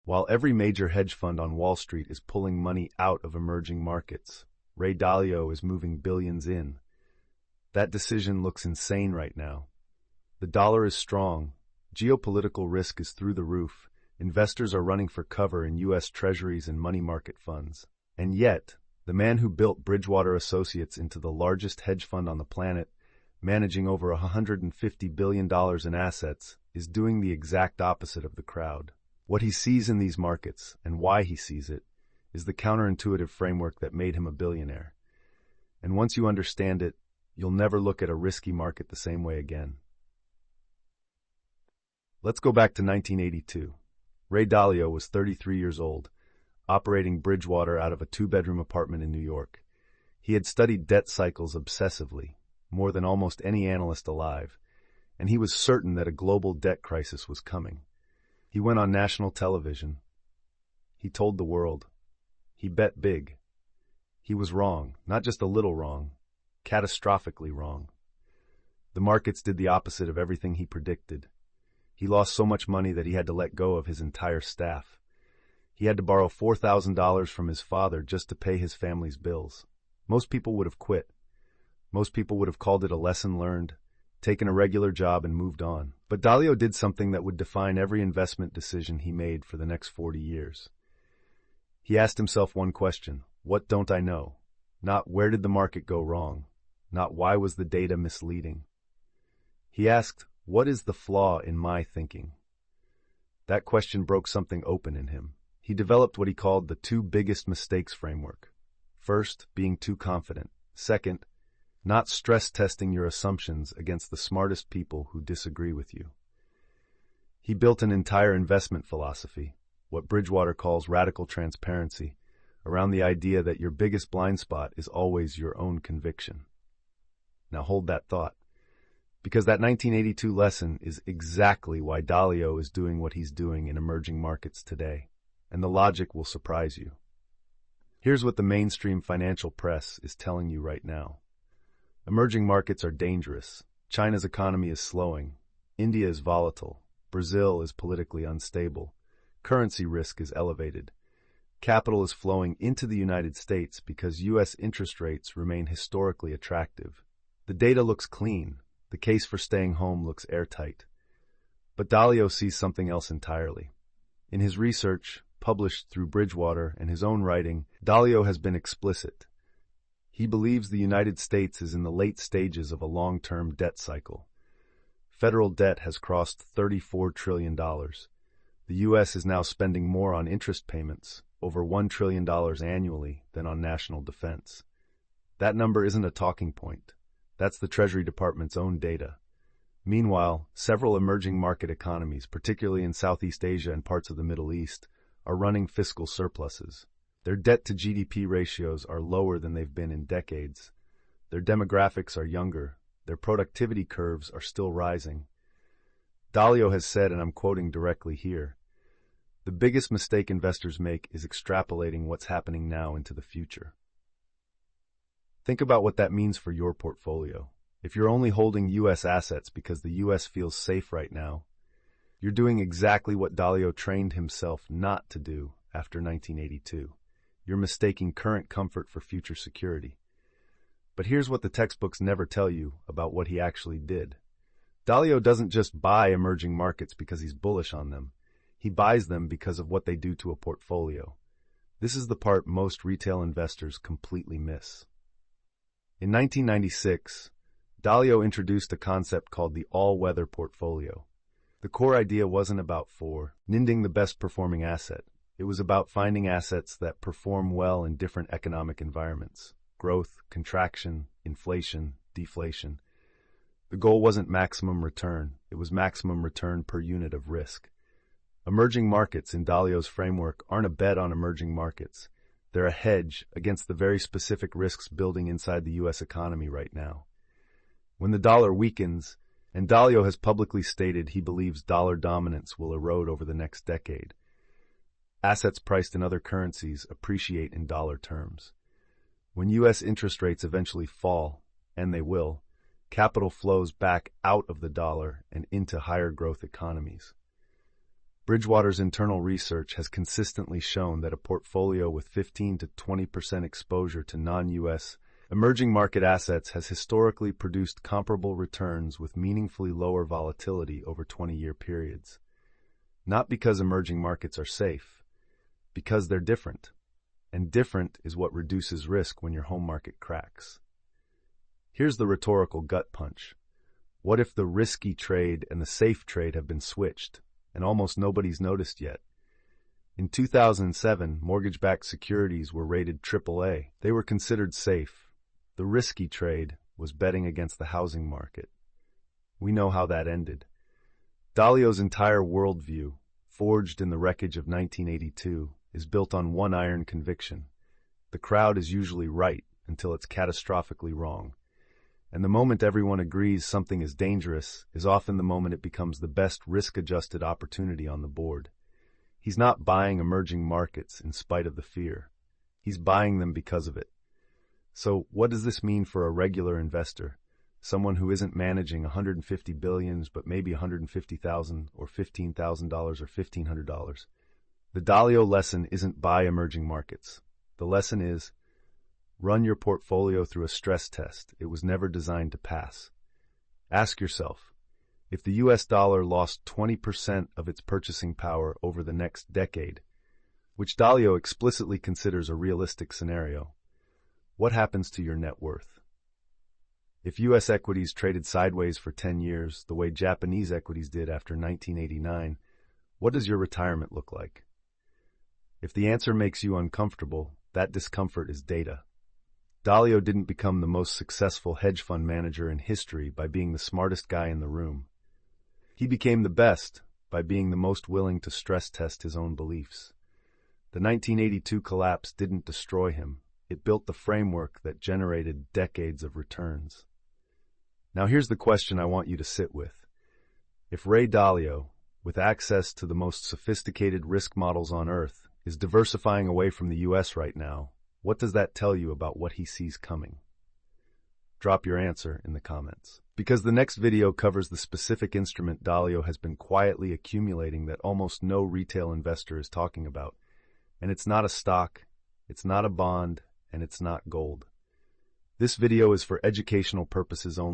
While every major hedge fund on Wall Street is pulling money out of emerging markets, Ray Dalio is moving billions in. That decision looks insane right now. The dollar is strong, geopolitical risk is through the roof, investors are running for cover in U.S. Treasuries and money market funds. And yet, the man who built Bridgewater Associates into the largest hedge fund on the planet, managing over $150 billion in assets, is doing the exact opposite of the crowd. What he sees in these markets, and why he sees it, is the counterintuitive framework that made him a billionaire. And once you understand it, you'll never look at a risky market the same way again. Let's go back to 1982. Ray Dalio was 33 years old, operating Bridgewater out of a two-bedroom apartment in New York. He had studied debt cycles obsessively, more than almost any analyst alive, and he was certain that a global debt crisis was coming. He went on national television. He told the world. He bet big. He was wrong, not just a little wrong, catastrophically wrong. The markets did the opposite of everything he predicted. He lost so much money that he had to let go of his entire staff. He had to borrow $4,000 from his father just to pay his family's bills. Most people would have quit. Most people would have called it a lesson learned, taken a regular job and moved on. But Dalio did something that would define every investment decision he made for the next 40 years. He asked himself one question: what don't I know? Not where did the market go wrong? Not why was the data misleading? He asked, what is the flaw in my thinking? That question broke something open in him. He developed what he called the two biggest mistakes framework. First, being too confident. Second, not stress testing your assumptions against the smartest people who disagree with you. He built an entire investment philosophy, what Bridgewater calls radical transparency, around the idea that your biggest blind spot is always your own conviction. Now hold that thought, because that 1982 lesson is exactly why Dalio is doing what he's doing in emerging markets today, and the logic will surprise you. Here's what the mainstream financial press is telling you right now. Emerging markets are dangerous. China's economy is slowing. India is volatile. Brazil is politically unstable. Currency risk is elevated. Capital is flowing into the United States because U.S. interest rates remain historically attractive. The data looks clean. The case for staying home looks airtight. But Dalio sees something else entirely. In his research, published through Bridgewater and his own writing, Dalio has been explicit. He believes the United States is in the late stages of a long-term debt cycle. Federal debt has crossed $34 trillion. The U.S. is now spending more on interest payments, over $1 trillion annually, than on national defense. That number isn't a talking point. That's the Treasury Department's own data. Meanwhile, several emerging market economies, particularly in Southeast Asia and parts of the Middle East, are running fiscal surpluses. Their debt-to-GDP ratios are lower than they've been in decades. Their demographics are younger. Their productivity curves are still rising. Dalio has said, and I'm quoting directly here, "The biggest mistake investors make is extrapolating what's happening now into the future." Think about what that means for your portfolio. If you're only holding U.S. assets because the U.S. feels safe right now, you're doing exactly what Dalio trained himself not to do after 1982. You're mistaking current comfort for future security. But here's what the textbooks never tell you about what he actually did. Dalio doesn't just buy emerging markets because he's bullish on them. He buys them because of what they do to a portfolio. This is the part most retail investors completely miss. In 1996, Dalio introduced a concept called the all-weather portfolio. The core idea wasn't about finding the best performing asset. It was about finding assets that perform well in different economic environments: growth, contraction, inflation, deflation. The goal wasn't maximum return, it was maximum return per unit of risk. Emerging markets in Dalio's framework aren't a bet on emerging markets. They're a hedge against the very specific risks building inside the U.S. economy right now. When the dollar weakens, and Dalio has publicly stated he believes dollar dominance will erode over the next decade, assets priced in other currencies appreciate in dollar terms. When U.S. interest rates eventually fall, and they will, capital flows back out of the dollar and into higher growth economies. Bridgewater's internal research has consistently shown that a portfolio with 15 to 20% exposure to non-U.S. emerging market assets has historically produced comparable returns with meaningfully lower volatility over 20-year periods. Not because emerging markets are safe, because they're different. And different is what reduces risk when your home market cracks. Here's the rhetorical gut punch. What if the risky trade and the safe trade have been switched, and almost nobody's noticed yet? In 2007, mortgage-backed securities were rated AAA. They were considered safe. The risky trade was betting against the housing market. We know how that ended. Dalio's entire worldview, forged in the wreckage of 1982, is built on one iron conviction. The crowd is usually right until it's catastrophically wrong. And the moment everyone agrees something is dangerous is often the moment it becomes the best risk-adjusted opportunity on the board. He's not buying emerging markets in spite of the fear. He's buying them because of it. So what does this mean for a regular investor? Someone who isn't managing 150 billions but maybe 150,000 or $15,000 or $1,500. The Dalio lesson isn't buy emerging markets. The lesson is run your portfolio through a stress test. It was never designed to pass. Ask yourself, if the US dollar lost 20% of its purchasing power over the next decade, which Dalio explicitly considers a realistic scenario, what happens to your net worth? If U.S. equities traded sideways for 10 years, the way Japanese equities did after 1989, what does your retirement look like? If the answer makes you uncomfortable, that discomfort is data. Dalio didn't become the most successful hedge fund manager in history by being the smartest guy in the room. He became the best by being the most willing to stress test his own beliefs. The 1982 collapse didn't destroy him. It built the framework that generated decades of returns. Now here's the question I want you to sit with. If Ray Dalio, with access to the most sophisticated risk models on Earth, is diversifying away from the U.S. right now, what does that tell you about what he sees coming? Drop your answer in the comments. Because the next video covers the specific instrument Dalio has been quietly accumulating that almost no retail investor is talking about. And it's not a stock, it's not a bond, and it's not gold. This video is for educational purposes only.